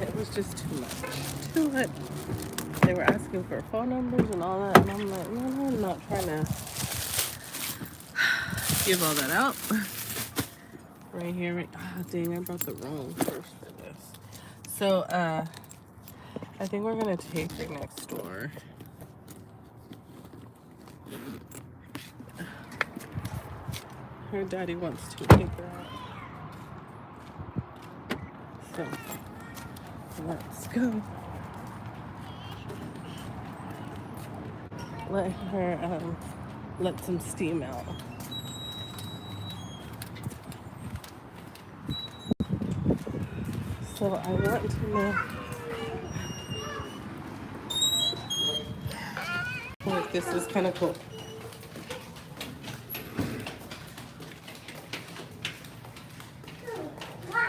It was just too much. Too much. They were asking for phone numbers and all that, and I'm like, no, I'm not trying to give all that out. Right here, right. Oh, dang, I brought the wrong purse for this. So, I think we're gonna take her next door. Her daddy wants to take her out. So, let's go. Let her, let some steam out. So I want to know like this is kind of cool.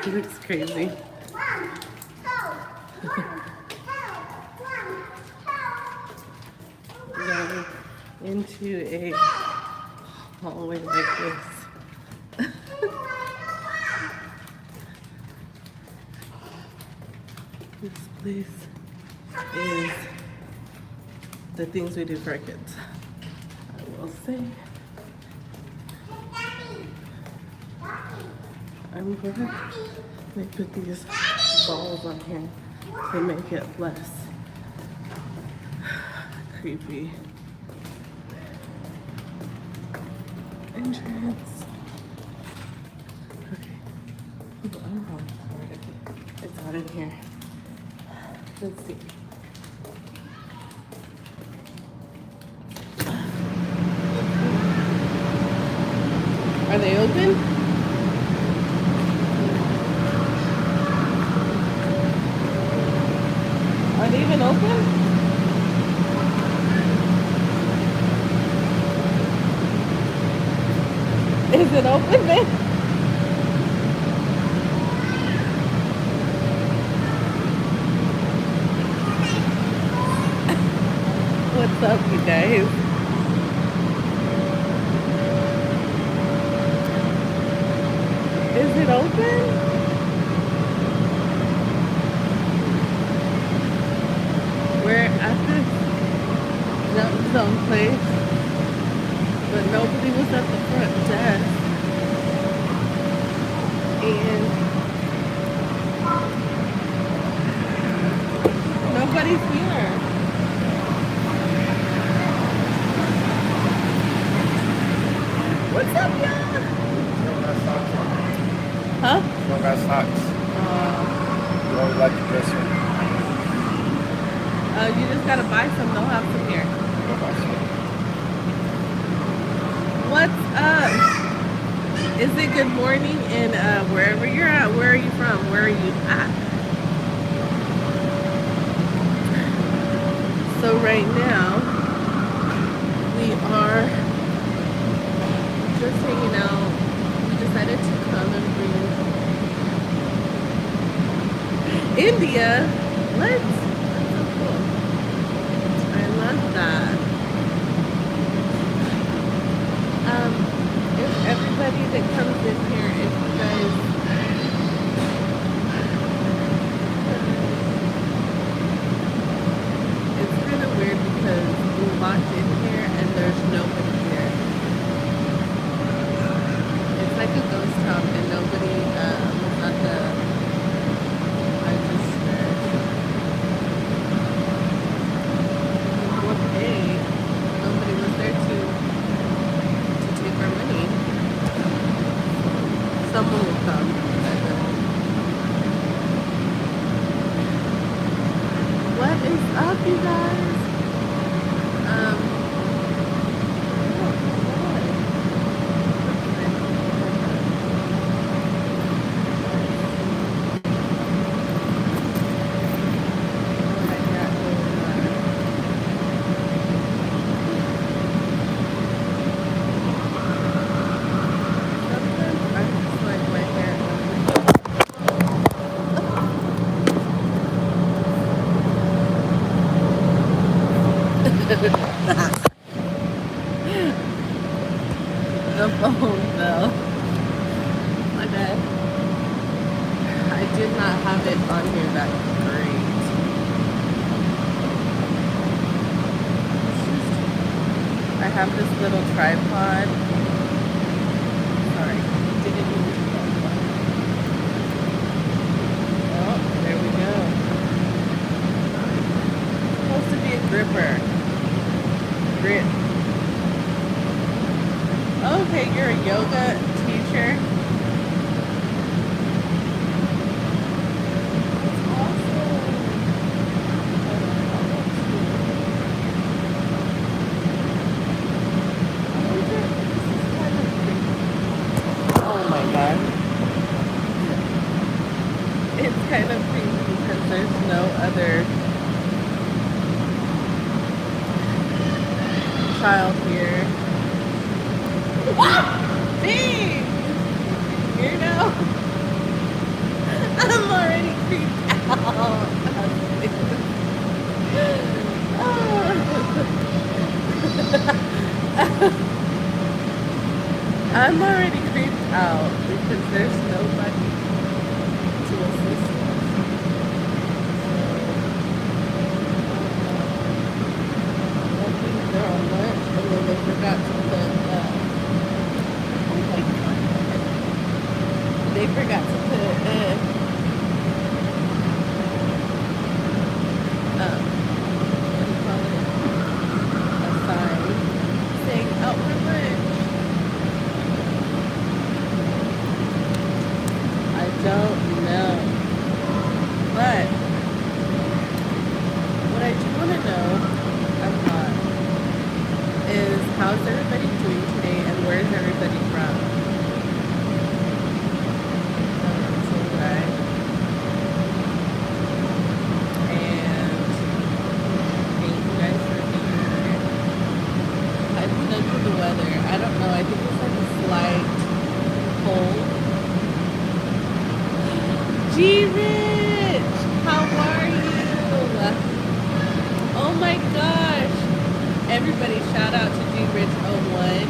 It looks crazy. Going into a hallway like this. This place is the things we do for our kids. I will say. I'm glad they put these balls on here to make it less creepy. Entrance. Okay. Oh, I'm wrong. It's out in here. Let's see. Are they open? Are they even open? Is it open, man? What's up, you guys? Is it open? We're at this jump zone place, but nobody was at the front desk. And nobody's here. What's up, y'all? Huh? You don't got socks. You always like to dress one. You just gotta buy some. They'll have some here. Go buy some. What's up? Is it good morning? And wherever you're at, where are you from? Where are you at? So right now, we are just hanging out. We decided to come and bring India. What? That's so cool. I love that. If everybody that comes in here, if you guys it's kind of weird because we walked in here and there's nobody here. It's like a ghost town and nobody was at the register. Well, hey, nobody was there to take our money. Someone will come. What is up, you guys? The phone fell. My bad. I did not have it on here that have this little tripod. Sorry, didn't mean to do that. Oh, there we go. It's supposed to be a gripper. Grip. Okay, you're a yoga teacher. That's awesome. Oh my god. It's kind of creepy because there's no other child here. Dang! Weirdo! I'm already creeped out. I'm already creeped out because there's nobody to assist us. I think they're on lunch and then they forgot to put they forgot to put what do you call it? A sign saying out for lunch. I don't know. But what I do want to know about is how's everybody doing today and where's everybody from? I don't know, I think it's like a slight cold. G-Rich! How are you? Oh my gosh! Everybody shout out to G-Rich01.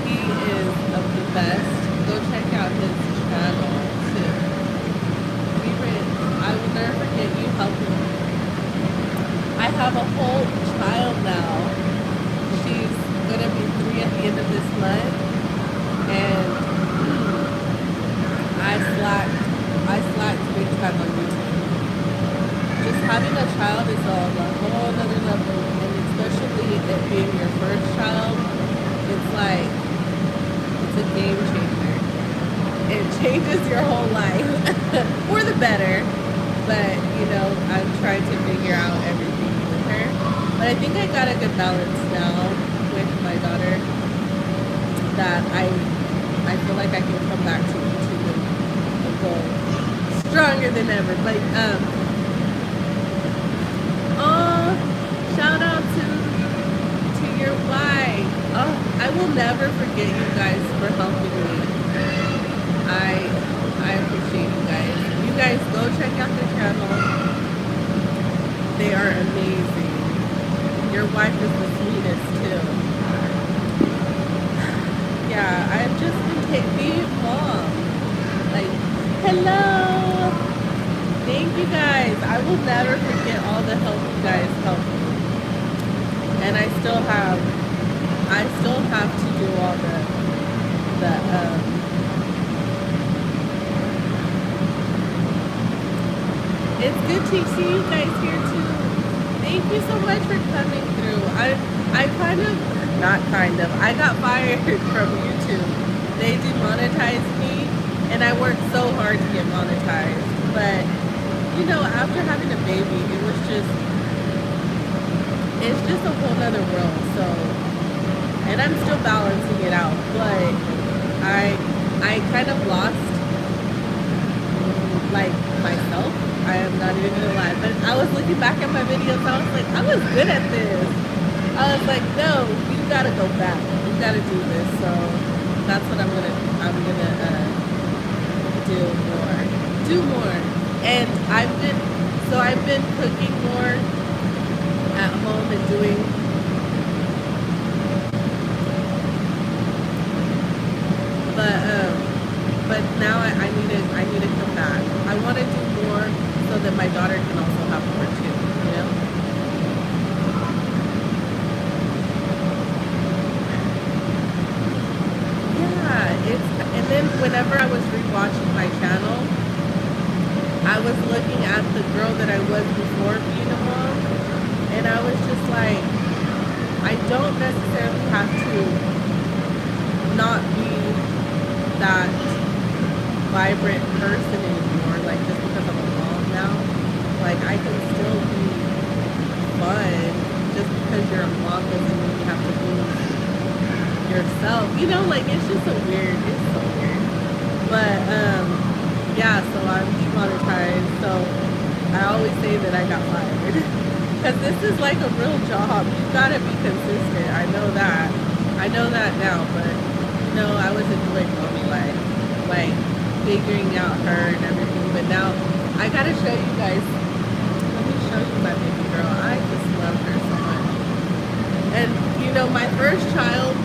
He is of the best. Go check out his channel too. G-Rich, I will never forget you helping me. I have a whole child now. She's gonna be 3 at the end of this month, and I slacked big time on YouTube. Just having a child is on a whole other level, and especially it being your first child, it's like it's a game changer. It changes your whole life for the better. But you know, I'm trying to figure out everything with her. But I think I got a good balance now with my daughter that I feel like I can come back to YouTube and go stronger than ever. But oh, shout out to your wife. Oh, I will never forget you guys for helping me. I appreciate you guys. You guys go check out their channel. They are amazing. Your wife is the sweetest too. Yeah, I've just been being a mom. Like, hello. Thank you guys. I will never forget all the help you guys helped me. And I still have to do all the it's good to see you guys here too. Thank you so much for coming through. I got fired from YouTube. They demonetized me, and I worked so hard to get monetized. But, you know, after having a baby, it's just a whole nother world. So, and I'm still balancing it out. But I kind of lost, like, myself. I am not even gonna lie, but I was looking back at my videos, I was like, I was good at this. I was like, no, you gotta go back. You gotta do this. So that's what I'm gonna do more. And I've been cooking more at home and doing but now I need to come back. I want to do more so that my daughter can also have more too, you know? I was looking at the girl that I was before being a mom, and I was just like, I don't necessarily have to not be that vibrant person anymore, like just because I'm a mom now. Like I can still be fun. Just because you're a mom doesn't mean you have to lose yourself. You know, like it's just it's so weird. But yeah, so I'm demonetized, so I always say that I got fired. Because this is like a real job. You gotta be consistent. I know that now, but you know, I was enjoying mommy life. Like figuring out her and everything. But now I gotta show you guys. Let me show you my baby girl. I just love her so much. And you know, my first child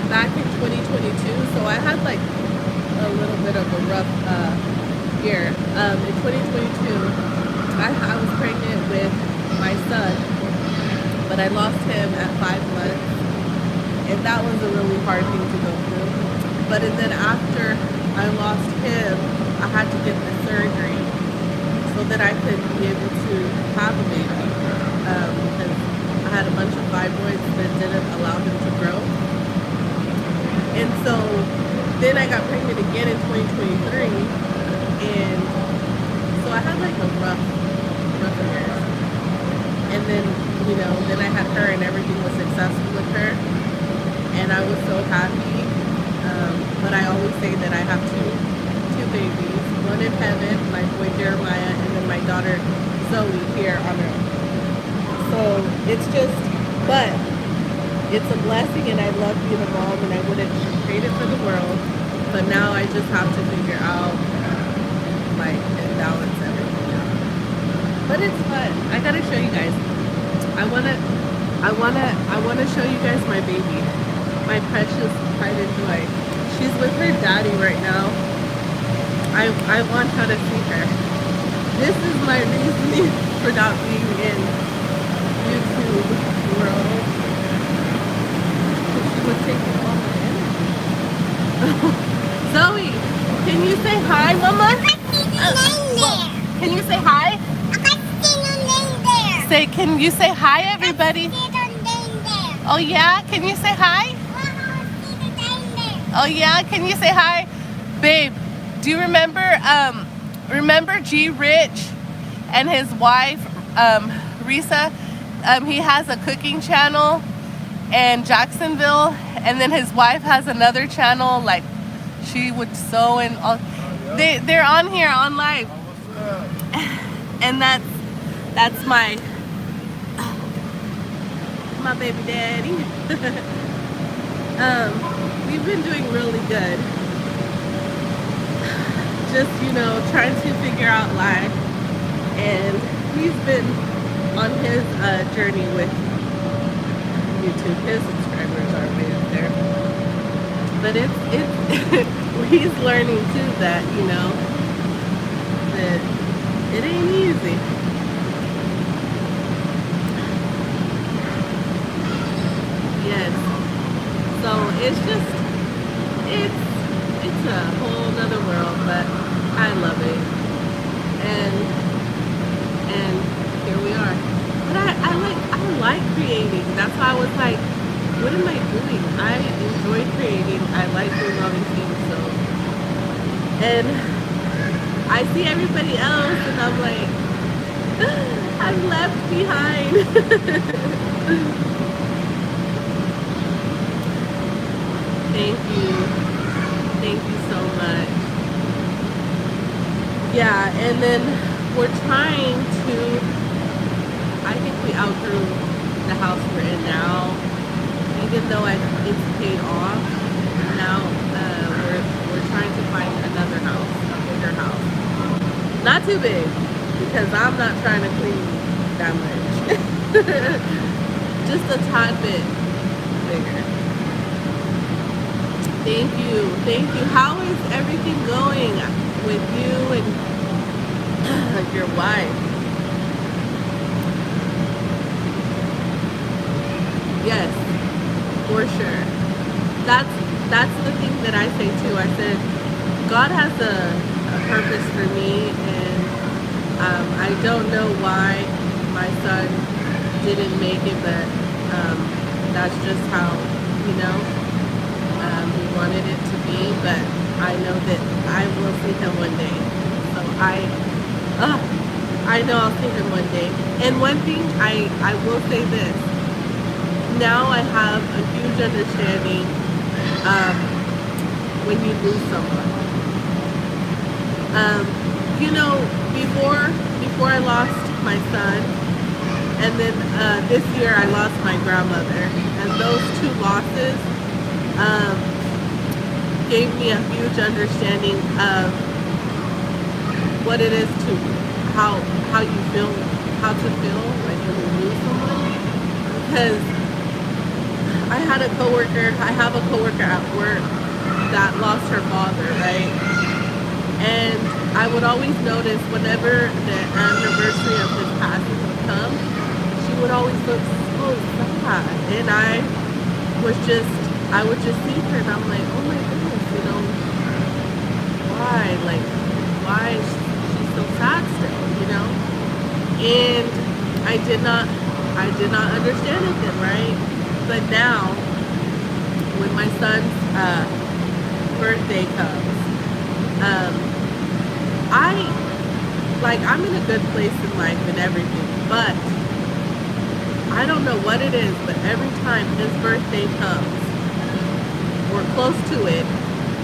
back in 2022, so I had like a little bit of a rough year. In 2022, I was pregnant with my son, but I lost him at 5 months, and that was a really hard thing to go through. But and then after I lost him, I had to get the surgery so that I could be able to have a baby, because I had a bunch of fibroids that didn't allow him to grow. And so then I got pregnant again in 2023, and so I had like a rough year. And then, you know, then I had her and everything was successful with her, and I was so happy. But I always say that I have two babies, one in heaven, my boy Jeremiah, and then my daughter Zoe here on earth. So it's just, but it's a blessing, and I love being a mom, and I wouldn't trade it for the world. But now I just have to figure out, like, and balance everything out. But it's fun. I gotta show you guys. I wanna show you guys my baby, my precious pride and joy. She's with her daddy right now. I want her to see her. This is my reasoning for not being in YouTube world. She was taking all my energy. Zoe, can you say hi, Mama? Can you say hi? Say, can you say hi, everybody? Oh yeah, can you say hi? Oh yeah, can you say hi? Babe, do you remember G Rich and his wife, Risa? He has a cooking channel in Jacksonville, and then his wife has another channel, like she would sew and all. They're on here on live. And that's my baby daddy. We've been doing really good. Just, you know, trying to figure out life, and he's been on his journey with YouTube. His subscribers are way up there, but it's he's learning too that, you know, that it ain't easy. Yes. So it's just, it's a whole nother world, but I love it. And here we are. But I like creating. That's why I was like, what am I doing? I enjoy creating. I like doing all these things. So, and I see everybody else, and I'm like, I'm left behind. Thank you so much. Yeah, and then we're trying to, I think we outgrew the house we're in now, even though it's paid off. Now we're trying to find another house, a bigger house. Not too big, because I'm not trying to clean that much. Just a tad bit bigger. Thank you. How is everything going with you and your wife? Yes, for sure. That's the thing that I say too. I said, God has a purpose for me, and I don't know why my son didn't make it, but that's just how, he wanted it to be. But I know that I will see him one day. So I know I'll see him one day. And one thing I will say this. Now I have a huge understanding when you lose someone. Before I lost my son, and then this year I lost my grandmother, and those two losses gave me a huge understanding of what it is to how you feel, how to feel when you lose someone. Because I have a coworker at work that lost her father, right? And I would always notice whenever the anniversary of his passing would come, she would always look so sad. And I would just see her and I'm like, oh my goodness, why is she so sad still, And I did not understand it then, right? But now, when my son's birthday comes, I'm in a good place in life and everything, but I don't know what it is, but every time his birthday comes, or close to it,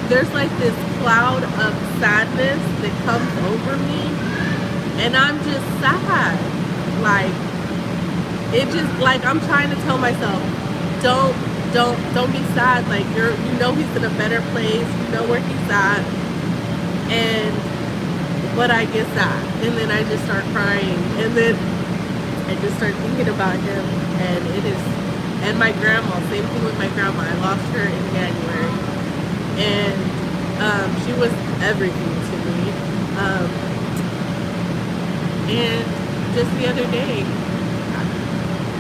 there's like this cloud of sadness that comes over me, and I'm just sad. I'm trying to tell myself, don't be sad. Like he's in a better place, where he's at, but I get sad, and then I just start crying, and then I just start thinking about him, and my grandma. Same thing with my grandma. I lost her in January, and she was everything to me. And just the other day,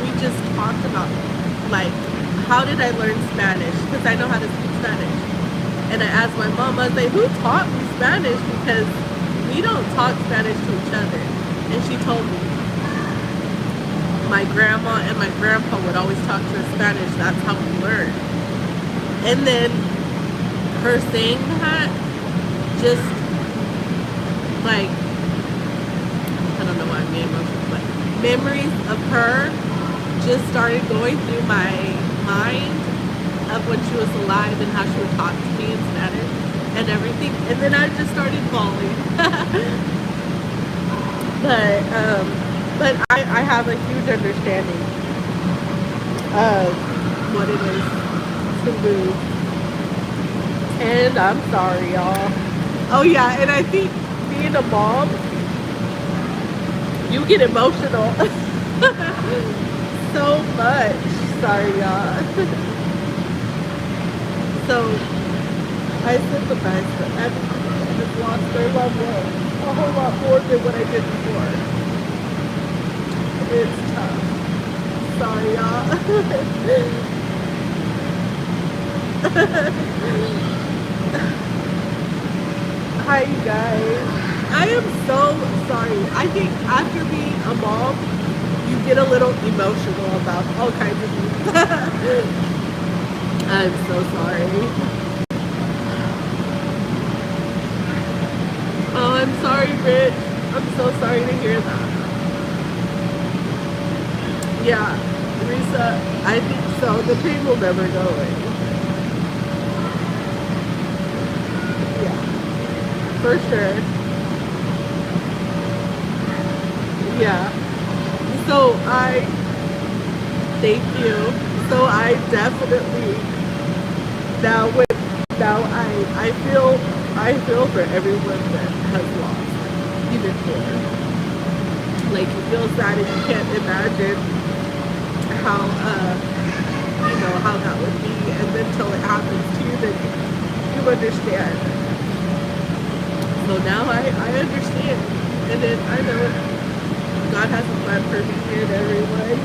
we just talked about how did I learn Spanish? Because I know how to speak Spanish. And I asked my mom, I was like, who taught me Spanish? Because we don't talk Spanish to each other. And she told me, my grandma and my grandpa would always talk to us Spanish. That's how we learned. And then her saying that, just I don't know why I'm being emotional, but memories of her just started going through my mind of when she was alive and how she would talk to me in Spanish and everything, and then I just started bawling. But I have a huge understanding of what it is to lose, and I'm sorry, y'all. Oh yeah, and I think being a mom, you get emotional so much. Sorry, y'all. So I sympathize with everyone that has lost their loved ones a whole lot more than what I did before. It's tough. Sorry, y'all. Hi, you guys. I am so sorry. I think after being a mom, you get a little emotional about all kinds of things. I'm so sorry. Oh, I'm sorry, Rich. I'm so sorry to hear that. Yeah, Risa, I think so. The pain will never go away. Yeah, for sure. Yeah. So thank you. So I definitely, I feel for everyone that has lost, even more. You feel sad and you can't imagine how that would be, and then till it happens to you, then you understand. So now I understand, and then I know God has a plan for me and everyone,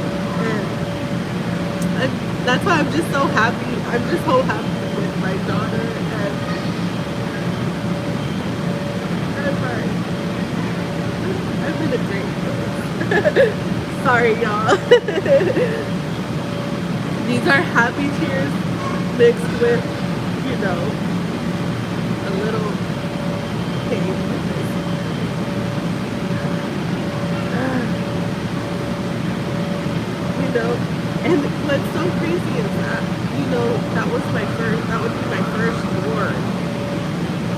and that's why I'm just so happy. I'm just so happy with my daughter, and in a great place. Sorry, y'all. These are happy tears mixed with, you know, a little pain. You know, and what's so crazy is that, you know, that would be my first born.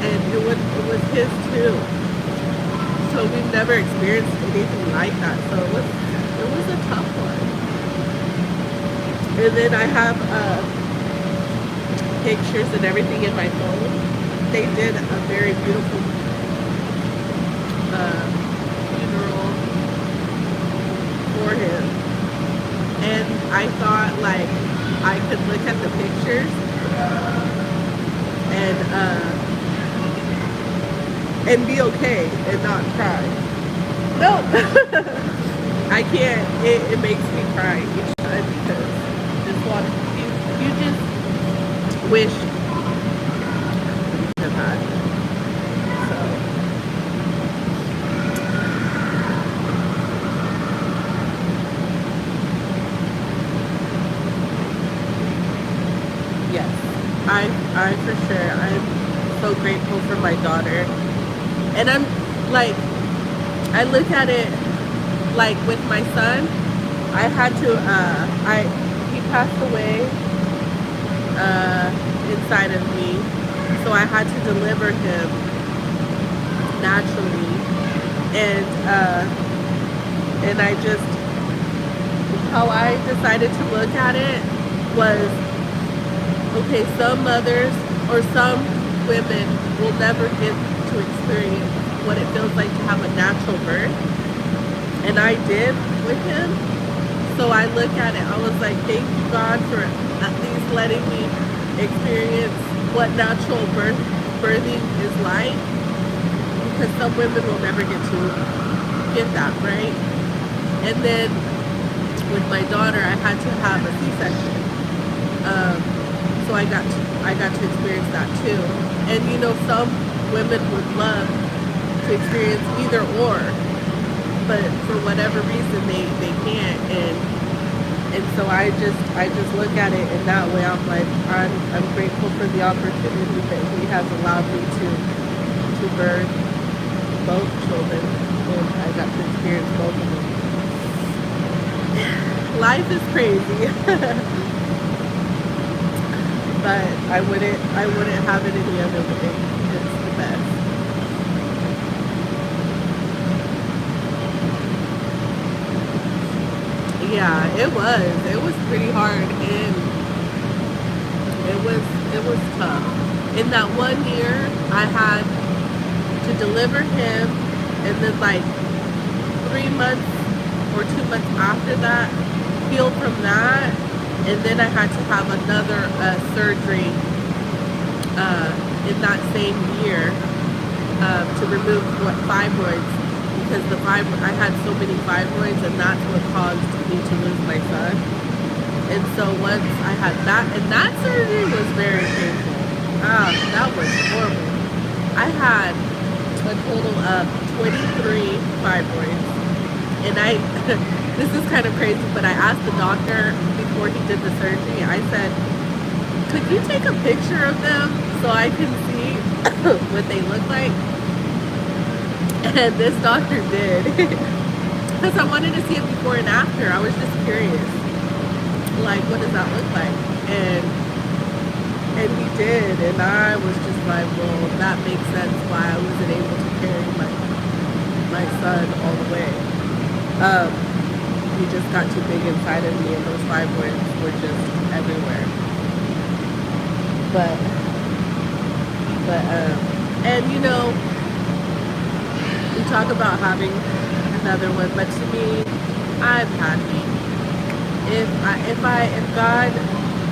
And it was his too. So we've never experienced anything like that. So it was a tough one. And then I have pictures and everything in my phone. They did a very beautiful funeral for him. And I thought like I could look at the pictures and be okay and not cry. No, I can't. It makes me cry each time because you just wish you could have had. So yes, I for sure. I'm so grateful for my daughter. And I'm like, I look at it like with my son, I had to, he passed away inside of me, so I had to deliver him naturally. And I just, how I decided to look at it was, okay, some mothers or some women will never get to experience what it feels like to have a natural birth, and I did with him. So I look at it, I was like, thank you God for at least letting me experience what natural birthing is like, because some women will never get that, right? And then with my daughter, I had to have a C-section, so I got to experience that too. And you know, some women would love to experience either or, but for whatever reason they can't, and so I just look at it in that way. I'm like, I'm grateful for the opportunity that he has allowed me to birth both children, and I got to experience both of them. Life is crazy. But I wouldn't have it any other way. It's the best. Yeah, it was pretty hard, and it was tough. In that 1 year, I had to deliver him, and then like 3 months or 2 months after that, heal from that. And then I had to have another surgery in that same year to remove fibroids, because I had so many fibroids, and that's what caused me to lose my son. And so once I had that, and that surgery was very painful. That was horrible. I had a total of 23 fibroids, and this is kind of crazy, but I asked the doctor before he did the surgery, I said, could you take a picture of them so I can see what they look like? And this doctor did, because I wanted to see it before and after. I was just curious, like, what does that look like? And he did, and I was just like, well, that makes sense why I wasn't able to carry my son all the way. He just got too big inside of me, and those fibroids were just everywhere. But and you know, we talk about having another one, but to me, I'm happy. If God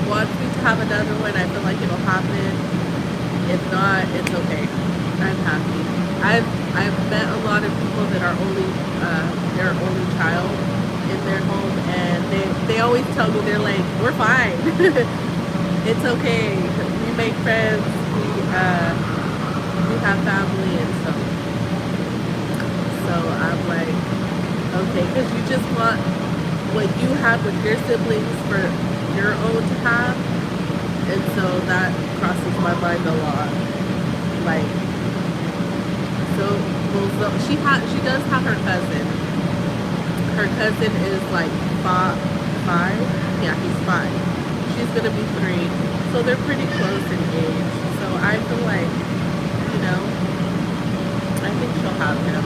wants me to have another one, I feel like it'll happen. If not, it's okay. I'm happy. I've met a lot of people that are their only child in their home, and they always tell me, they're like, we're fine. It's okay. We make friends. We have family and stuff. So I'm like, okay, because you just want what you had with your siblings for your own to have. And so that crosses my mind a lot. Like, so she does have her cousin. Her cousin is like five. Yeah, he's 5. She's gonna be 3. So they're pretty close in age. So I feel like, you know, I think she'll have him.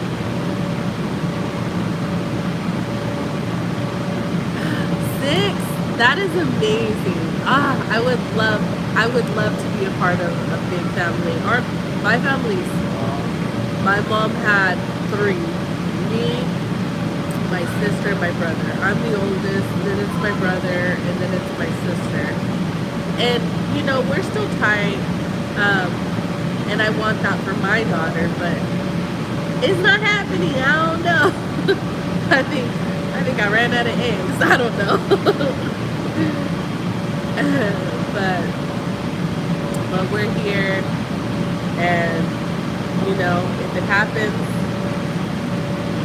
6. That is amazing. I would love to be a part of a big family. My family's small. My mom had 3. Me, my sister, and my brother. I'm the oldest, then it's my brother, and then it's my sister. And, you know, we're still tight. And I want that for my daughter, but it's not happening. I don't know. I think I ran out of eggs. I don't know. but we're here, and you know, if it happens,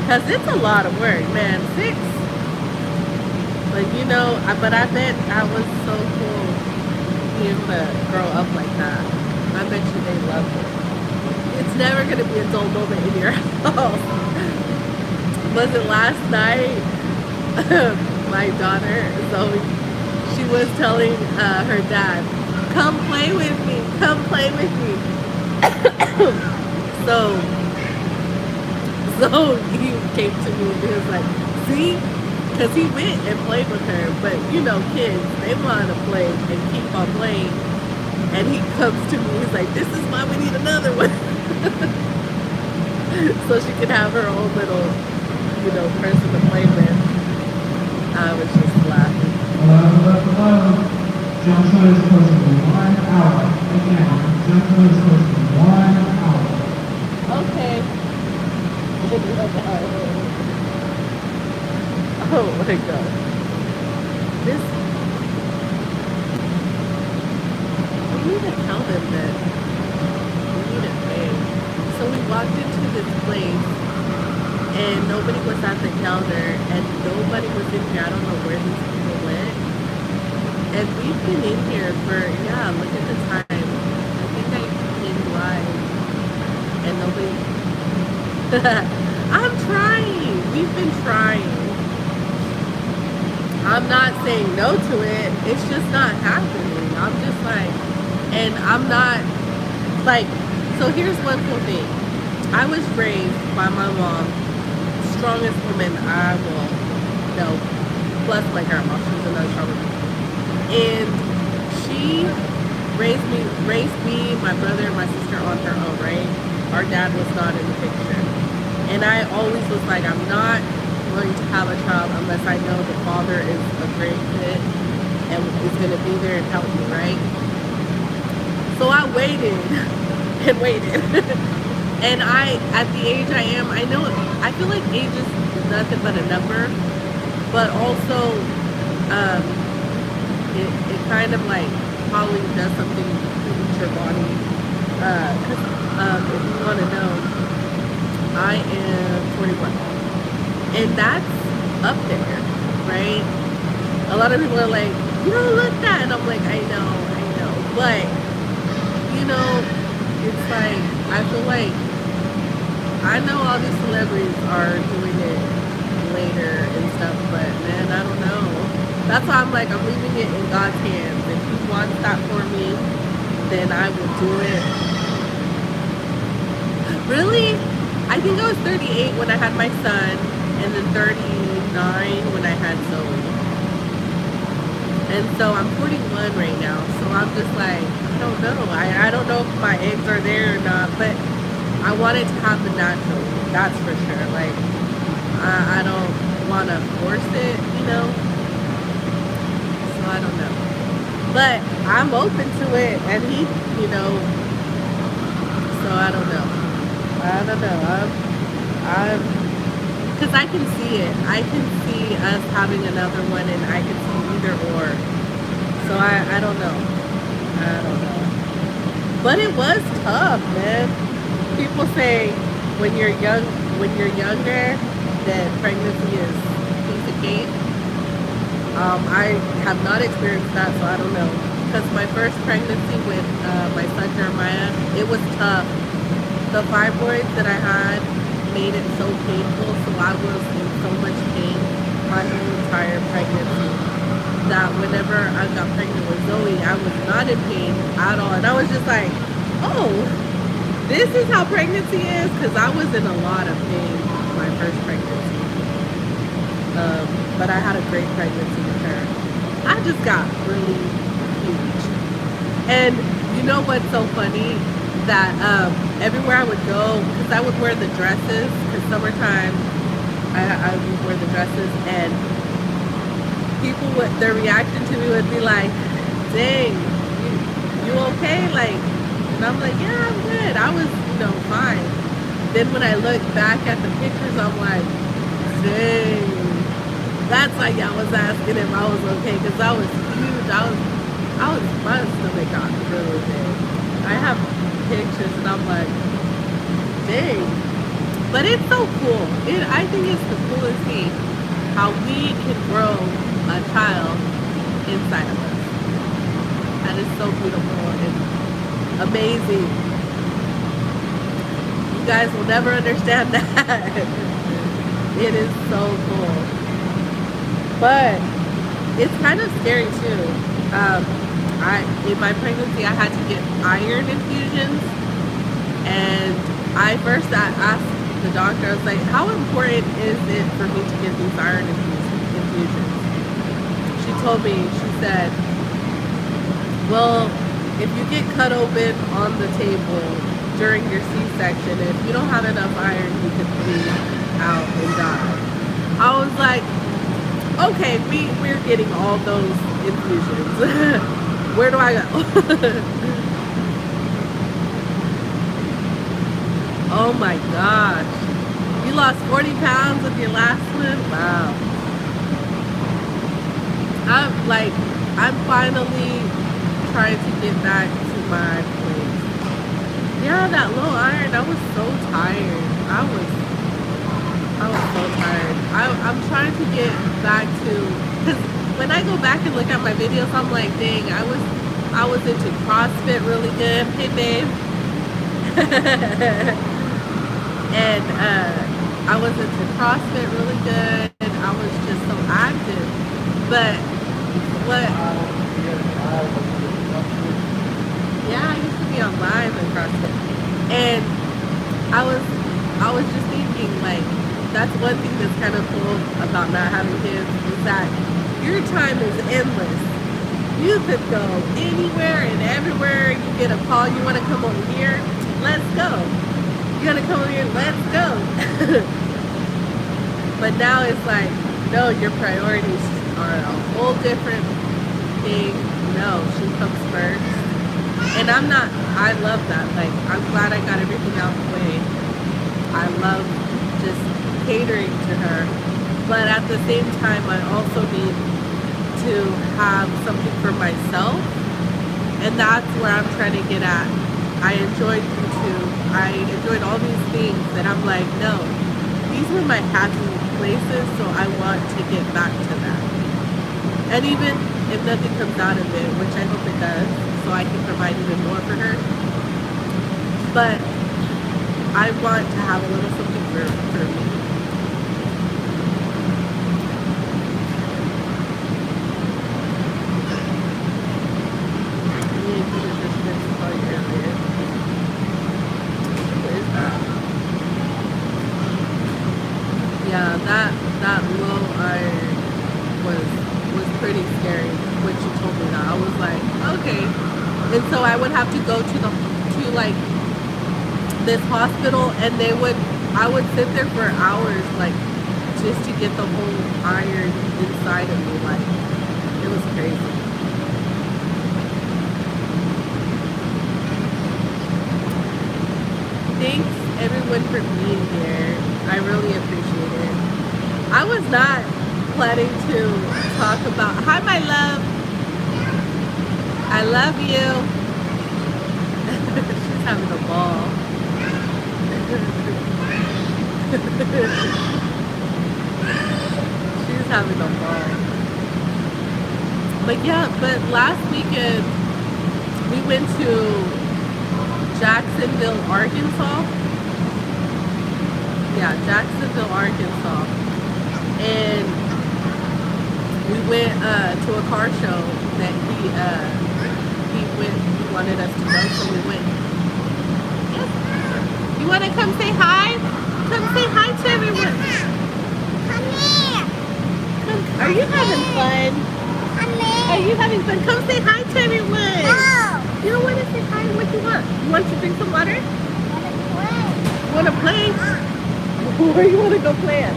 because it's a lot of work, man. 6. But you know, but I bet that was so cool being to grow up like that. I bet you they love it. It's never gonna be a dull moment in your house. Was it last night? My daughter Zoe, she was telling her dad, "Come play with me, come play with me." so he came to me and he was like, "See," because he went and played with her. But you know, kids, they want to play and keep on playing. And he comes to me, he's like, "This is why we need another one." So she can have her own little, you know, person to play with. I was just laughing. Jump is supposed to be 1 hour. Again, jump is supposed to be 1 hour. Okay. Oh my god. We need to tell them that we need to pay. So we walked into this place and nobody was at the counter and nobody was in here. I don't know where these people went. And we've been in here for, yeah, look at the time. I think I came live and nobody. I'm trying. We've been trying. I'm not saying no to it. It's just not happening. I'm just like, and I'm not, like, so here's one cool thing. I was raised by my mom, strongest woman I will know, plus my grandma. She's another strong woman. And she raised me, my brother, and my sister on her own, right? Our dad was not in the picture. And I always was like, I'm not going to have a child unless I know the father is a great fit and is going to be there and help me, right? So I waited and waited. And at the age I am, I know, I feel like age is nothing but a number, but also, it kind of like probably does something to your body. If you want to know, I am 41. And that's up there, right? A lot of people are like, you don't look that. And I'm like, I know. But, you know, it's like, I feel like, I know all these celebrities are doing it later and stuff, but man, I don't know. That's why I'm like, I'm leaving it in God's hands. If He wants that for me, then I will do it. Really? I think I was 38 when I had my son, and then 39 when I had Zoe. And so I'm 41 right now, so I'm just like, I don't know. I don't know if my eggs are there or not, but I want it to happen naturally, that's for sure. Like, I don't want to force it, you know? So I don't know. But I'm open to it, and he, you know, so I don't know. Because I can see it. I can see us having another one, and I can see either or. So I don't know. But it was tough, man. People say when you're younger, that pregnancy is a piece of cake. I have not experienced that, so I don't know. Because my first pregnancy with my son Jeremiah, it was tough. The fibroids that I had made it so painful, so I was in so much pain my whole entire pregnancy that whenever I got pregnant with Zoe, I was not in pain at all. And I was just like, oh, this is how pregnancy is? Because I was in a lot of pain my first pregnancy. But I had a great pregnancy with her. I just got really huge. And you know what's so funny? That everywhere I would go, because I would wear the dresses, because summertime, I would wear the dresses, and people would, their reaction to me would be like, dang, you okay? Like, and I'm like, yeah, I'm good. I was, fine. Then when I look back at the pictures, I'm like, dang. That's like I was asking if I was okay, because I was huge. My stomach got really big. I have pictures and I'm like, dang. But it's so cool. I think it's the coolest thing how we can grow a child inside of us. That is so beautiful and amazing. You guys will never understand that. It is so cool. But it's kind of scary too. In my pregnancy, I had to get iron infusions, and I asked the doctor, I was like, how important is it for me to get these iron infusions? She told me, she said, well, if you get cut open on the table during your C-section, if you don't have enough iron, you could bleed out and die. I was like, okay, we're getting all those infusions. Where do I go? Oh my gosh. You lost 40 pounds with your last one? Wow. I'm finally trying to get back to my place. Yeah, that low iron, I was so tired. I was so tired. I'm trying to get back to, because when I go back and look at my videos, I'm like, dang, I was into CrossFit really good. Hey, babe. And I was into CrossFit really good. And I was just so active. But yeah, I used to be on live in CrossFit. And I was just thinking, like, that's one thing that's kind of cool about not having kids, is that your time is endless. You could go anywhere and everywhere. You get a call, you want to come over here, let's go. You want to come over here, let's go. But now it's like, no, your priorities are a whole different thing. No, she comes first. And I love that. Like, I'm glad I got everything out of the way. I love just catering to her, but at the same time I also need to have something for myself, and that's where I'm trying to get at. I enjoyed YouTube, I enjoyed all these things, and I'm like, no, these were my happy places, so I want to get back to that. And even if nothing comes out of it, which I hope it does, so I can provide even more for her, but I want to have a little something for me. Yeah, that low iron was pretty scary when she told me that. I was like, okay. And so I would have to go to like this hospital, and I would sit there for hours, like, just to get the whole iron inside of me. Like, it was crazy. Thanks everyone for being here. I really appreciate it. I was not planning to talk about, hi my love, I love you. She's having a ball. She's having a ball. But yeah, but last weekend we went to Jacksonville, Arkansas. Yeah, Jacksonville, Arkansas. And we went to a car show that he wanted us to go, so we went. Yes. You want to come say hi? Come say hi to everyone. Come here. Come. Are you having fun? Come here. Are you having fun? Come say hi to everyone. No. You don't want to say hi? What do you want? You want to drink some water? You want to play? Where you want to go play at?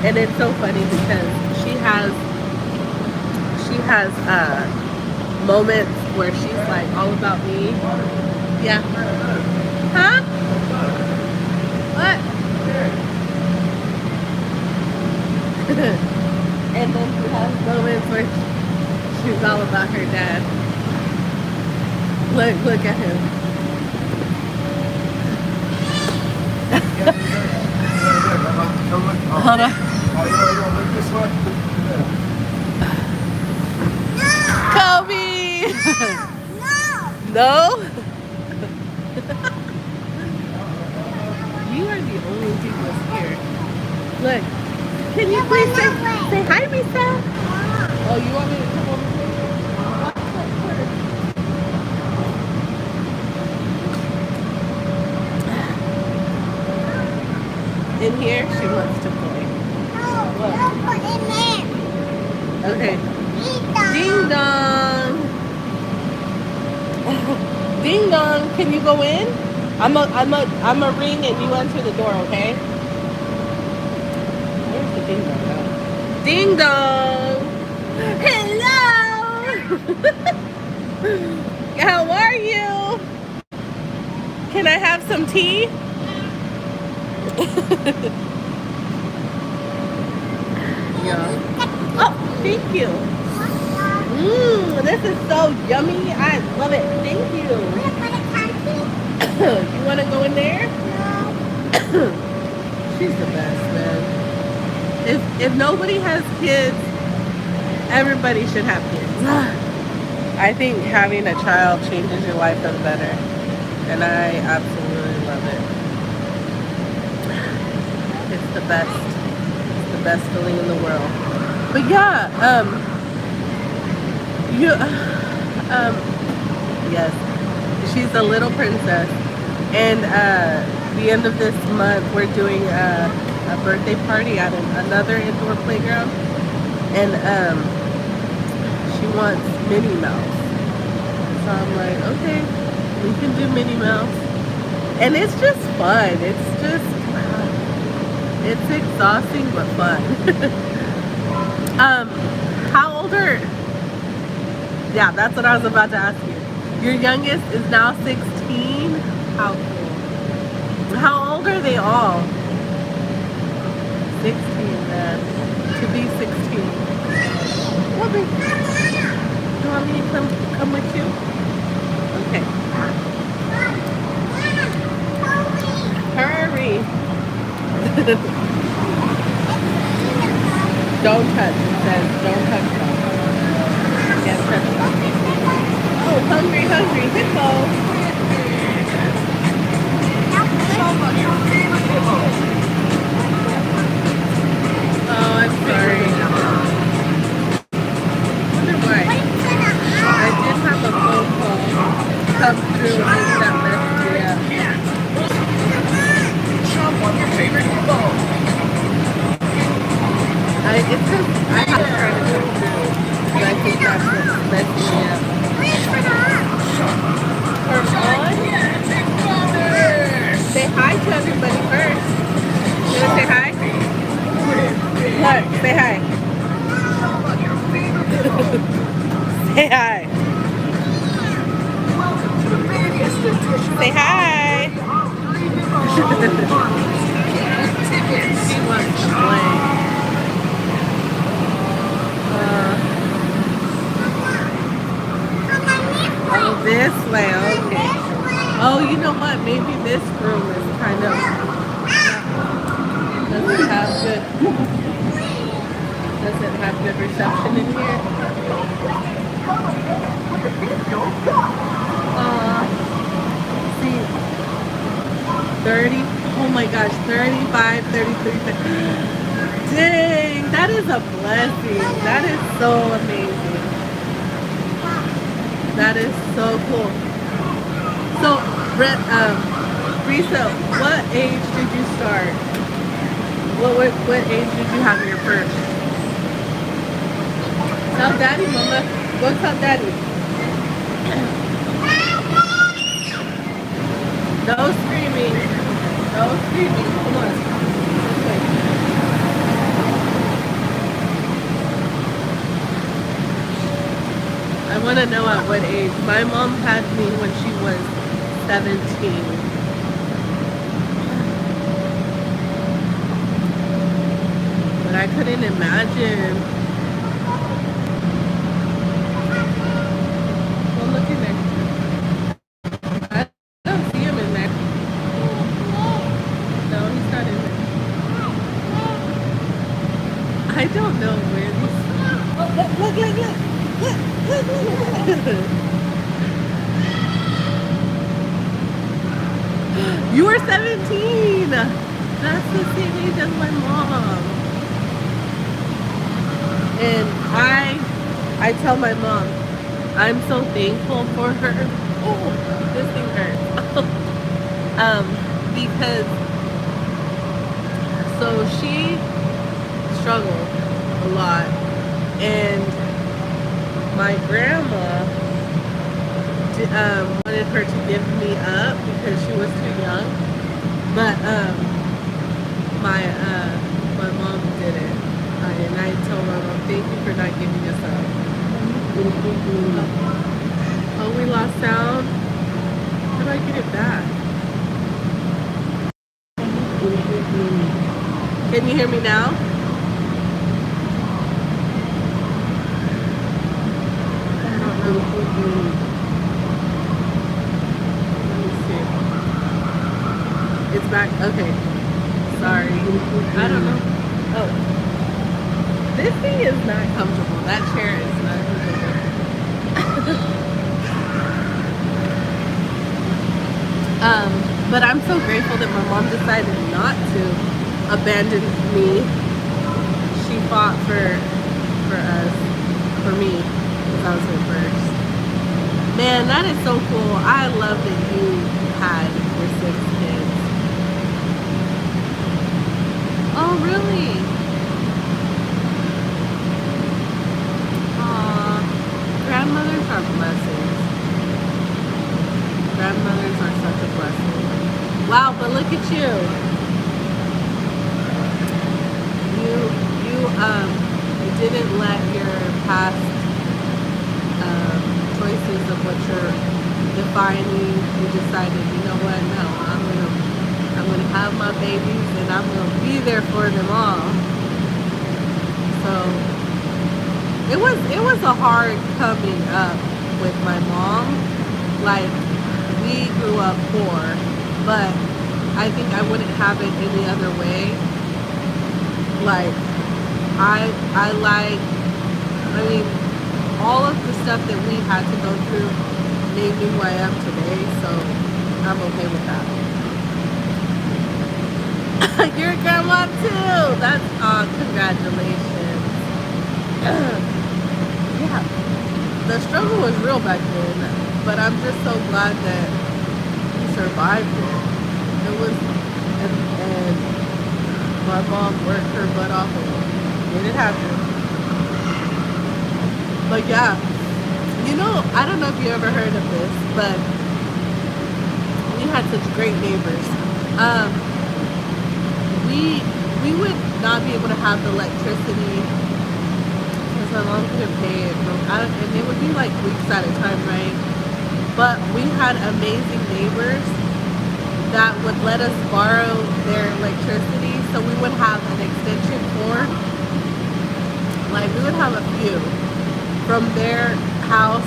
And it's so funny because she has moments where she's like all about me. Yeah. Huh? What? And then she has moments where she's all about her dad. Look at him. Hold on. Kobe! No. No? You are the only people here. Look. Can you please say hi, Misa? Oh, you want me to come over here? In here, she wants to play. No. Don't put in there. Okay. Eat Ding dong. Ding dong. Can you go in? I'm a ring and you enter the door, okay? Where's the ding dong now? Ding dong. Hello. How are you? Can I have some tea? Yeah. Oh, thank you. This is so yummy. I love it. Thank you. You want to go in there? She's the best, man. If nobody has kids, everybody should have kids. I think having a child changes your life for the better, and I absolutely love it. It's the best. It's the best feeling in the world. But yeah, yes, she's a little princess. And the end of this month, we're doing a birthday party at another indoor playground, and she wants Minnie Mouse. So I'm like, okay, we can do Minnie Mouse, and it's just fun. It's exhausting but fun. How old are? Yeah, that's what I was about to ask you. Your youngest is now 16. How cool. How old are they all? 16, man. To be 16. Well, you want me to come with you? Okay. Hurry. Don't touch. It says don't touch them. Can't touch them. Oh, hungry, Hippo. Oh, I'm sorry. Wonder why. I did have a phone call come through and make that messed me up. Shop on your favorite phone. It's just, I have to try to go through, but I think that's what's messing me up. Turn on? Say hi to everybody first. You want to say hi? Look, say hi. Say hi. Say hi. She wants to play. Oh, this way, okay. Oh, you know what? Maybe this room is kind of doesn't have good reception in here. See, 30. Oh my gosh, 35, 33. Dang, that is a blessing. That is so amazing. That is so cool. So, Risa, what age did you start? What age did you have your first? Tell Daddy, Mama. Go tell Daddy. No screaming. No screaming. Come on. This way. I want to know at what age. My mom had me when she was 17. But I couldn't imagine. Well, look in there. I don't see him in there. No, he's not in there. I don't know where these. Oh, look. You were 17. That's the same age as my mom. And I tell my mom, I'm so thankful for her. Oh, this thing hurts. Because so she struggled a lot, and my grandma wanted her to give me up because she was too young, but my mom didn't. And I told my mom, thank you for not giving us up. Oh, we lost sound. How do I get it back? Can you hear me now? I don't know. Let me see. It's back. Okay. Sorry. I don't know. Oh. This thing is not comfortable. That chair is not comfortable. But I'm so grateful that my mom decided not to abandon me. She fought for us, for me, because I was her first. Man, that is so cool. I love that you had your 6 kids. Oh, really? Grandmothers are blessings. Grandmothers are such a blessing. Wow, but look at you. You didn't let your past choices of what you're defining. You decided, you know what? No, I'm gonna have my babies and I'm gonna be there for them all. So it was a hard coming up with my mom. Like, we grew up poor, but I think I wouldn't have it any other way. Like, I mean, all of the stuff that we had to go through made me who I am today, so I'm okay with that. You're a grandma too! That's, congratulations. Yeah, the struggle was real back then, but I'm just so glad that we survived it. It was, and my mom worked her butt off and made it happen. But yeah, you know, I don't know if you ever heard of this, but we had such great neighbors. We would not be able to have the electricity because my mom couldn't pay it. And it would be like weeks at a time, right? But we had amazing neighbors that would let us borrow their electricity, so we would have an extension cord. Like, we would have a few from their house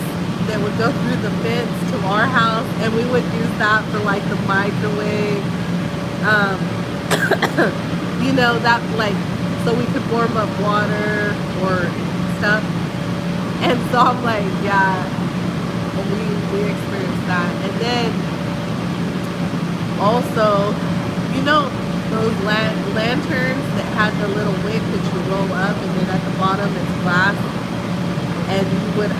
that would go through the fence to our house, and we would use that for like the microwave. Um, you know, that like so we could warm up water or stuff. And so I'm like, yeah, we experienced that. And then also, you know, those lanterns that had the little wick that you roll up, and then at the bottom it's glass, and you would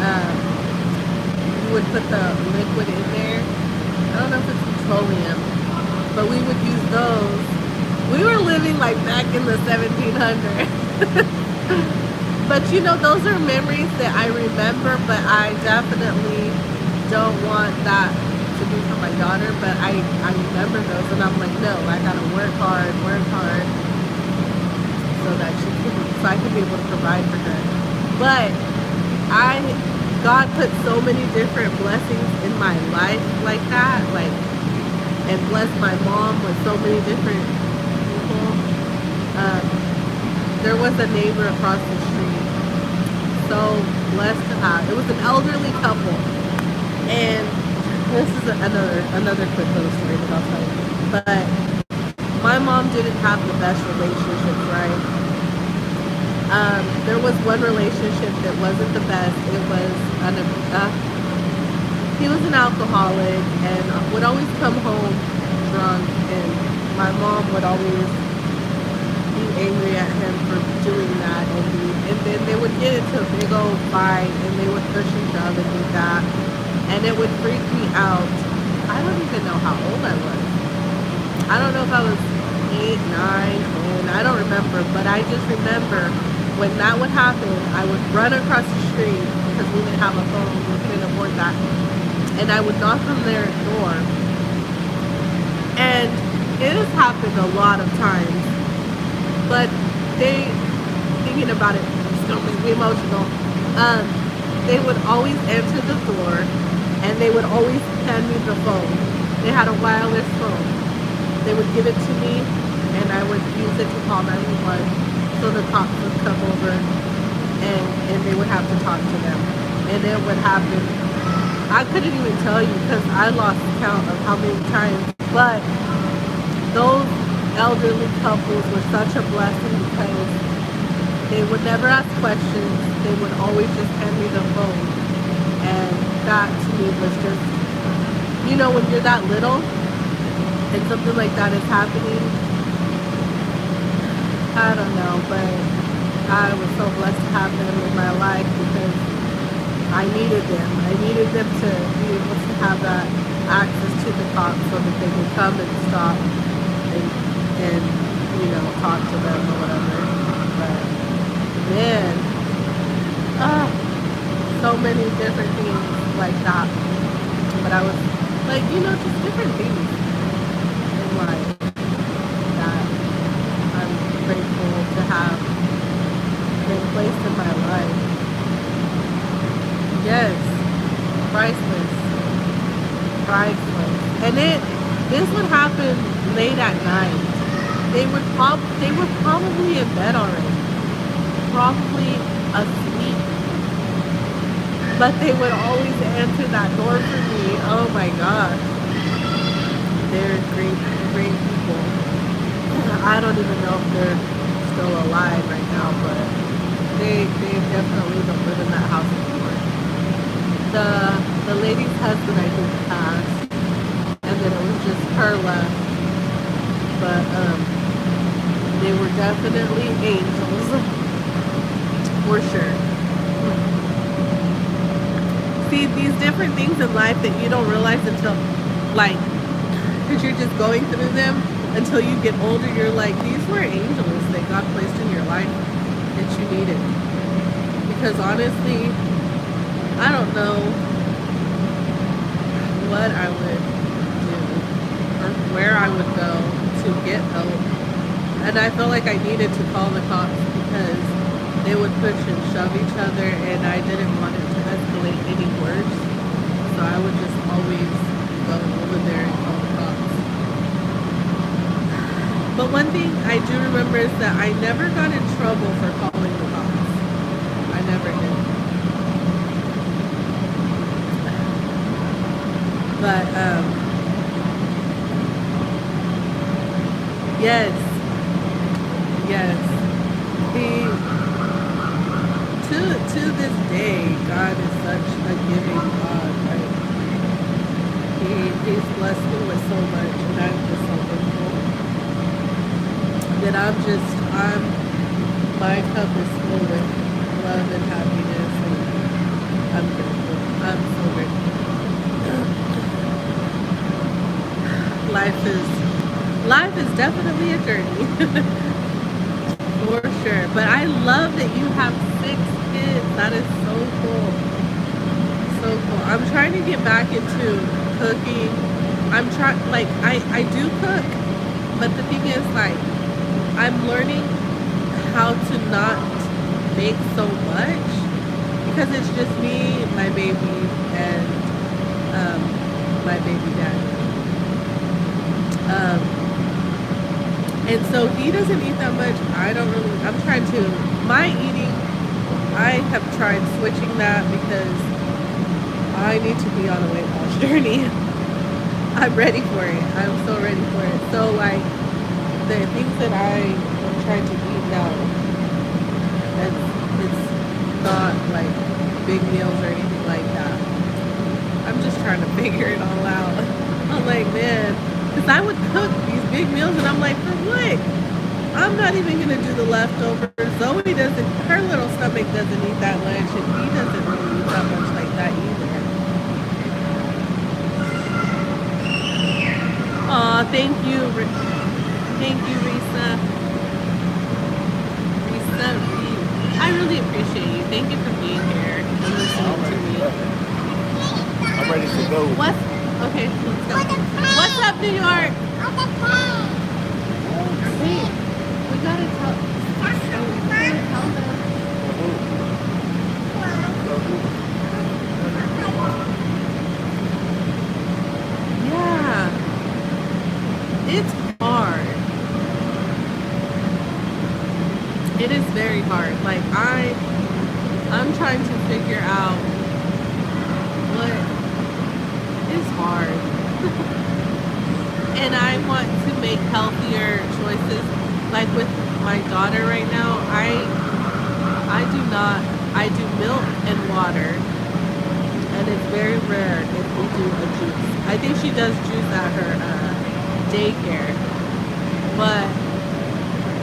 put the liquid in there. I don't know if it's petroleum, but we would use those. We were living like back in the 1700s. But you know, those are memories that I remember, but I definitely don't want that to be for my daughter. But I remember those, and I'm like, no, I gotta work hard, so that so I can be able to provide for her. But God put so many different blessings in my life like that, like, and blessed my mom with so many different people. There was a neighbor across the street, so blessed to have. It was an elderly couple, and this is another quick little story that I'll tell you. But my mom didn't have the best relationships, right? There was one relationship that wasn't the best. It was he was an alcoholic and would always come home drunk, and my mom would always be angry at him for doing that, and then they would get into a big old fight, and they would push and shove and do that, and it would freak me out. I don't even know how old I was. I don't know if I was 8, 9, 10. I don't remember, but I just remember when that would happen, I would run across the street because we didn't have a phone, we couldn't afford that, and I would knock on their door. And it has happened a lot of times, but thinking about it, it's gonna make me emotional. They would always answer the door, and they would always hand me the phone. They had a wireless phone. They would give it to me, and I would use it to call 911, so the cops would come over, and they would have to talk to them. And it would happen. I couldn't even tell you because I lost count of how many times. But those elderly couples were such a blessing because they would never ask questions. They would always just hand me the phone. And that to me was just, you know, when you're that little and something like that is happening, I don't know, but I was so blessed to have them in my life because I needed them. I needed them to be able to have that access to the cops so that they could come and stop and you know, talk to them or whatever. But man, so many different things like that. But I was like, you know, just different things in life that I'm grateful to have been placed in my life. Yes, priceless. And this would happen late at night. They were probably in bed already, probably asleep, but they would always answer that door for me. Oh my gosh, they're great people. I don't even know if they're still alive right now, but they definitely don't live in that house anymore. The lady's husband, I think, passed, and then it was just her left. But they were definitely angels, for sure. See, these different things in life that you don't realize until, like, because you're just going through them until you get older, you're like, these were angels that God placed in your life that you needed. Because honestly, I don't know what I would do or where I would go to get help. And I felt like I needed to call the cops because they would push and shove each other, and I didn't want it to escalate any worse. So I would just always go over there and call the cops. But one thing I do remember is that I never got in trouble for calling the cops. I never did. But yes, yes. He to this day, God is such a giving God. Like he's blessed me with so much, and I'm just so grateful that I'm my cup is full with love and happiness, and I'm grateful. I'm so grateful. Life is definitely a journey. For sure. But I love that you have 6 kids. That is so cool. So cool. I'm trying to get back into cooking. I'm trying, like, I do cook, but the thing is, like, I'm learning how to not make so much because it's just me, my baby, and my baby daddy. And so he doesn't eat that much. I don't really, I'm trying to, my eating, I have tried switching that because I need to be on a weight loss journey. I'm ready for it. I'm so ready for it. So like, the things that I am trying to eat now, it's not like big meals or anything like that. I'm just trying to figure it all out. I'm like, man, because I would cook these big meals and I'm like, for what? I'm not even going to do the leftovers. Zoe doesn't, her little stomach doesn't eat that much, and he doesn't really eat that much like that either. Aw, thank you. Thank you, Risa. Risa, I really appreciate you. Thank you for being here and listening to me. I'm ready to go. Okay, let's go. What's up, New York? Wait, we gotta tell them. Yeah, it's hard. It is very hard. Like I'm trying to figure out what is hard. And I want to make healthier choices. Like with my daughter right now, I do milk and water, and it's very rare if we do a juice. I think she does juice at her daycare, but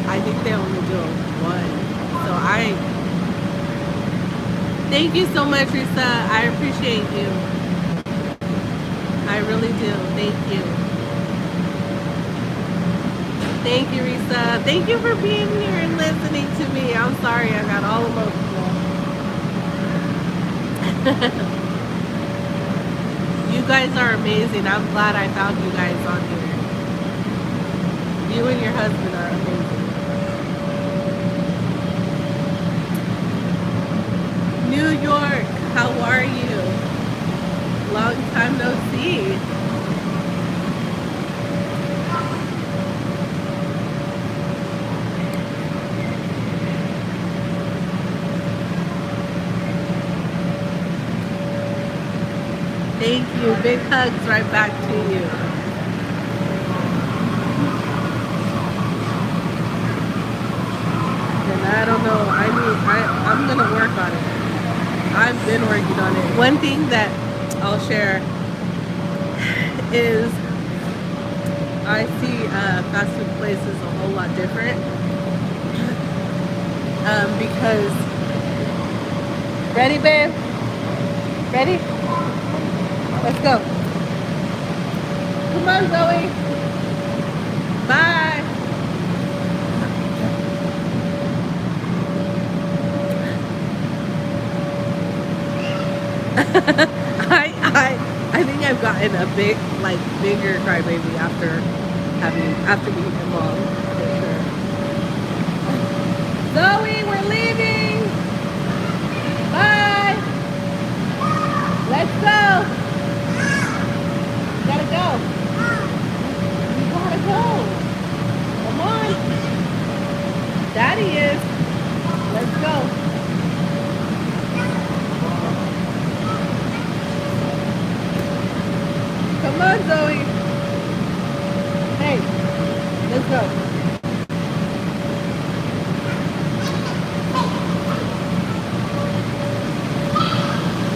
I think they only do one. So thank you so much, Risa. I appreciate you. I really do. Thank you. Thank you, Risa. Thank you for being here and listening to me. I'm sorry I got all emotional. You guys are amazing. I'm glad I found you guys on here. You and your husband are amazing. New York, how are you? Long time no see. Thank you. Big hugs right back to you. And I don't know. I'm going to work on it. I've been working on it. One thing that I'll share is I see fast food places a whole lot different. Because, ready, babe? Ready? Let's go. Come on, Zoe. Bye. I think I've gotten a bigger crybaby after being a mom, for sure. Zoe, we're leaving. Bye. Let's go. Gotta go. You gotta go. Come on. Daddy is. Let's go. go.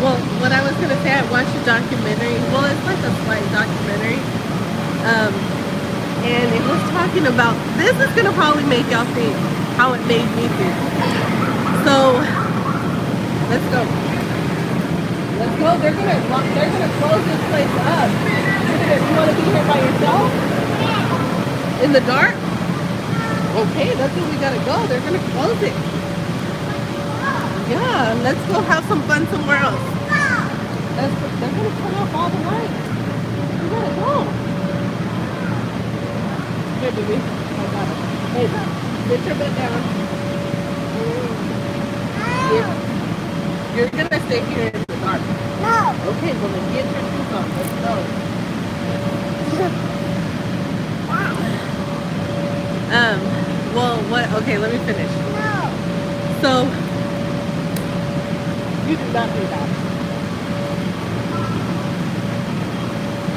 Well, what I was gonna say, I watched a documentary. Well, it's like a slight documentary. And it was talking about, this is gonna probably make y'all think how it made me think. So, let's go. Let's go. They're gonna close this place up. You wanna be here by yourself? In the dark? Okay, that's where we gotta go. They're gonna close it. Yeah, let's go have some fun somewhere else. They're gonna turn off all the lights. We gotta go. Here, baby. I got it. Hey, sit your butt down. You're gonna stay here in the dark. No. Okay, well then get your shoes on. Let's go. Well, what? Okay, let me finish. No. So, you do not do that.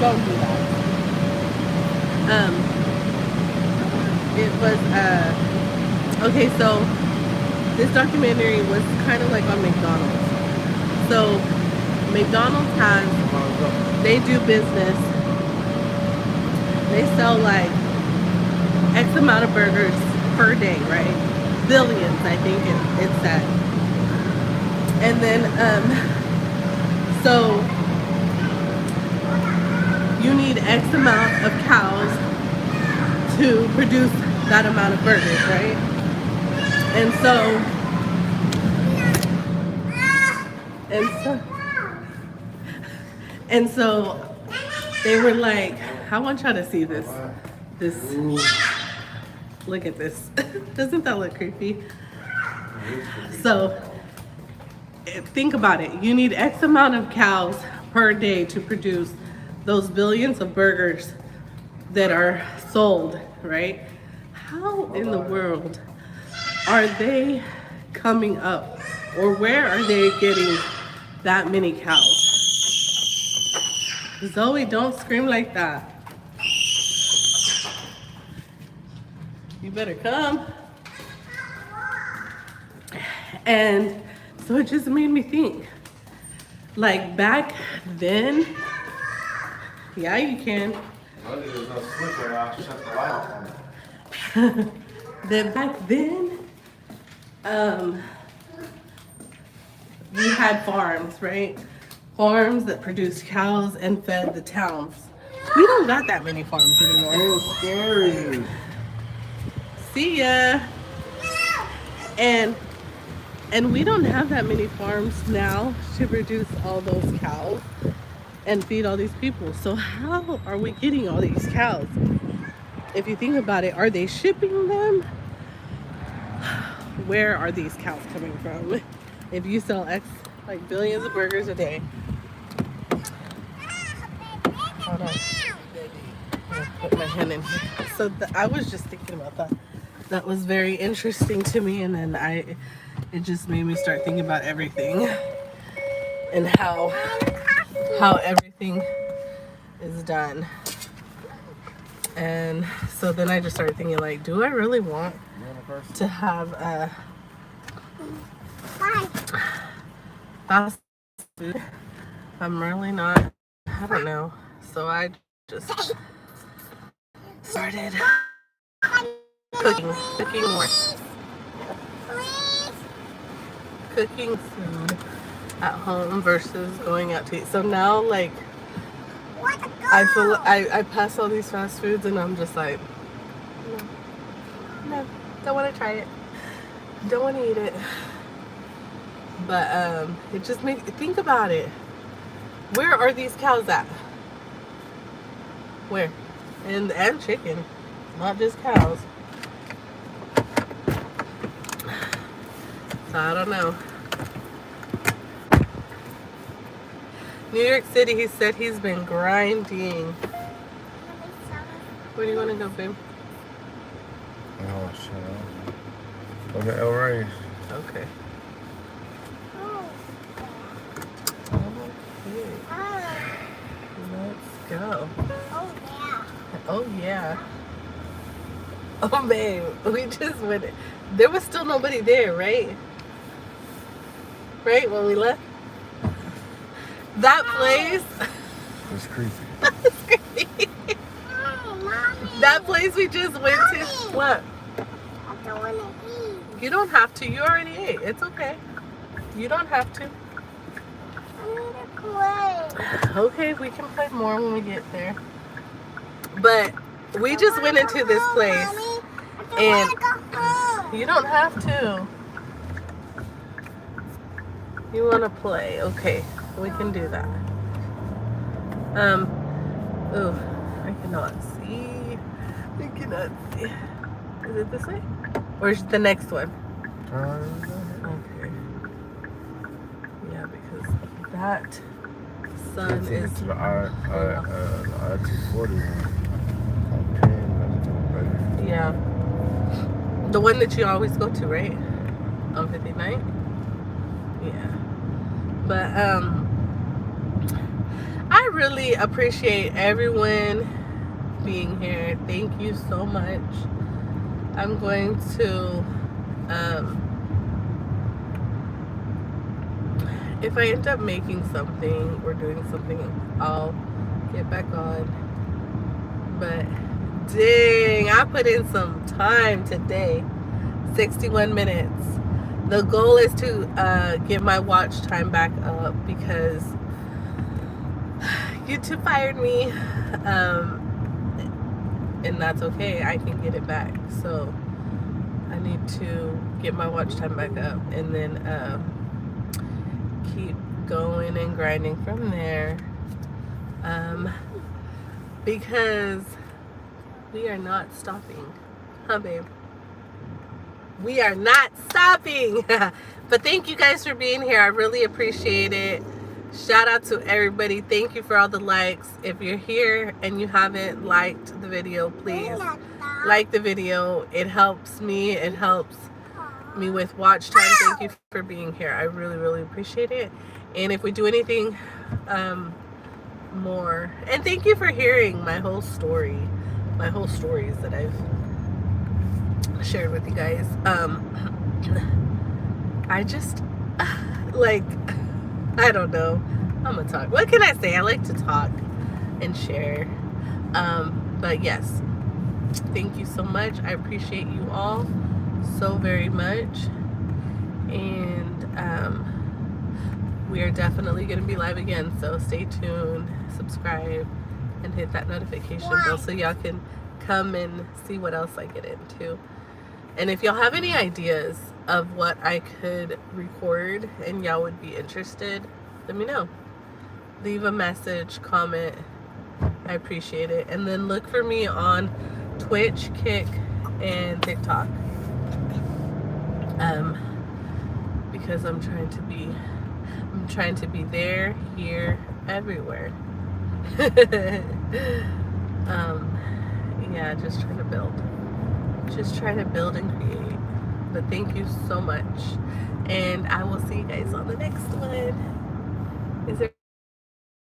Don't do that. It was, okay, so this documentary was kind of like on McDonald's. So, McDonald's they do business. They sell like X amount of burgers per day, right? Billions, I think it's at. And then, so you need X amount of cows to produce that amount of burgers, right? And so they were like, I want y'all to see this. Look at this. Doesn't that look creepy? So think about it. You need X amount of cows per day to produce those billions of burgers that are sold, right? How in the world are they coming up, or where are they getting that many cows? Zoe, don't scream like that. You better come. And so it just made me think, like back then, yeah, you can. There's no switch right now. Shut the light off. That back then, we had farms, right? Farms that produced cows and fed the towns. We don't got that many farms anymore. So scary. See ya. And we don't have that many farms now to produce all those cows and feed all these people. So how are we getting all these cows? If you think about it, are they shipping them? Where are these cows coming from? If you sell like billions of burgers a day. Hold on. I'll put my hand in here. So I was just thinking about that. That was very interesting to me, and then it just made me start thinking about everything and how everything is done. And so then I just started thinking, like, do I really want to have fast food? I'm really not. I don't know. So I just started cooking more. Cooking food at home versus going out to eat. So now, like, I feel I pass all these fast foods and I'm just like, no, don't want to try it, don't want to eat it. But it just makes think about it. Where are these cows at? Where? And chicken, not just cows. So I don't know. New York City, he said he's been grinding. Where do you want to go, babe? Oh, shut up. Okay, all right. Okay. Okay. Let's go. Oh, yeah. Oh, yeah. Oh, babe, we just went. There was still nobody there, right? Right when we left? That place. It's creepy. It's creepy. Mommy. That place we just went to. Mommy. What? I don't want to eat. You don't have to. You already ate. It's okay. You don't have to. I need to play. Okay, we can play more when we get there. But we just went into this place. Mommy. I and- don't want to go home. You don't have to. You want to play? Okay, we can do that. Oh, I cannot see. I cannot see. Is it this way? Or is it the next one? Okay. Yeah, because that sun Take is. it to the I-240 one. That's better. Yeah. The one that you always go to, right? On 59? Yeah. But I really appreciate everyone being here. Thank you so much. I'm going to if I end up making something or doing something, I'll get back on. But dang, I put in some time today. 61 minutes. The goal is to get my watch time back up because YouTube fired me. And that's okay. I can get it back. So I need to get my watch time back up and then keep going and grinding from there. Because we are not stopping. Huh, babe? We are not stopping. But thank you guys for being here. I really appreciate it. Shout out to everybody. Thank you for all the likes. If you're here and you haven't liked the video, please like the video. It helps me. It helps me with watch time. Thank you for being here. I really, really appreciate it. And if we do anything more, and thank you for hearing my whole story, my whole stories that I've shared with you guys. I just like, I don't know. I'm gonna talk. What can I say? I like to talk and share. But yes, thank you so much. I appreciate you all so very much. And we are definitely gonna be live again. So stay tuned, subscribe, and hit that notification bell so y'all can come and see what else I get into. And if y'all have any ideas of what I could record and y'all would be interested, let me know. Leave a message, comment. I appreciate it. And then look for me on Twitch, Kick, and TikTok. Because I'm trying to be there, here, everywhere. Yeah, just trying to build. Just trying to build and create. But thank you so much. And I will see you guys on the next one. Is there